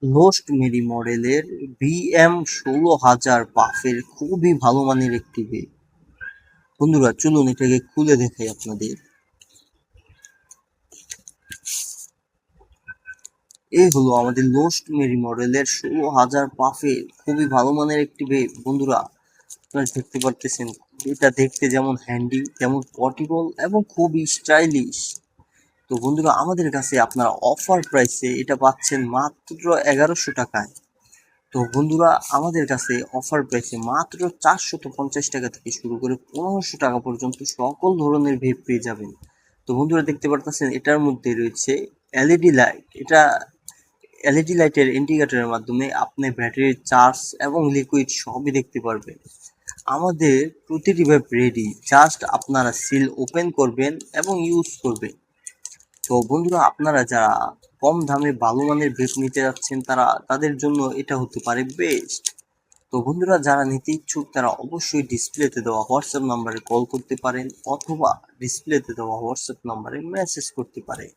Lost Mary মডেলের BM-16,000 পাফের খুবই ভালো মানের একটি বেগ। বন্ধুরা চলুন এটাকে খুলে দেখাই আপনাদের। এই হলো আমাদের লোস্ট মেরি মডেলের 16,000 পাফের খুবই ভালো মানের একটি বেগ। বন্ধুরা আপনারা দেখতে পারতেছেন, এটা দেখতে যেমন হ্যান্ডি তেমন পর্টেবল এবং খুবই স্টাইলিশ। তো বন্ধুরা আমাদের কাছে আপনারা অফার প্রাইসে এটা পাচ্ছেন মাত্র 1100 টাকায়। তো বন্ধুরা আমাদের কাছে অফার প্রাইসে মাত্র 450 টাকা থেকে শুরু করে 1500 টাকা পর্যন্ত সকল ধরনের ভেপ পেয়ে যাবেন। তো বন্ধুরা দেখতে পারতেছেন এটার মধ্যে রয়েছে এলইডি লাইট। এটা এলইডি লাইটের ইন্ডিকেটরের মাধ্যমে আপনি ব্যাটারির চার্জ এবং লিকুইড সবই দেখতে পারবেন। আমাদের প্রতিটি ভেপ রেডি, জাস্ট আপনারা সিল ওপেন করবেন এবং ইউজ করবেন। তো বন্ধুরা আপনারা যারা কম দামে ভালো মানের ভেপ নিতে যাচ্ছেন তাদের জন্য এটা হতে পারে বেস্ট। তো বন্ধুরা যারা নিতে ইচ্ছুক তারা অবশ্যই ডিসপ্লেতে দেওয়া হোয়াটসঅ্যাপ নাম্বারে কল করতে পারেন অথবা ডিসপ্লেতে দেওয়া হোয়াটসঅ্যাপ নাম্বারে মেসেজ করতে পারেন।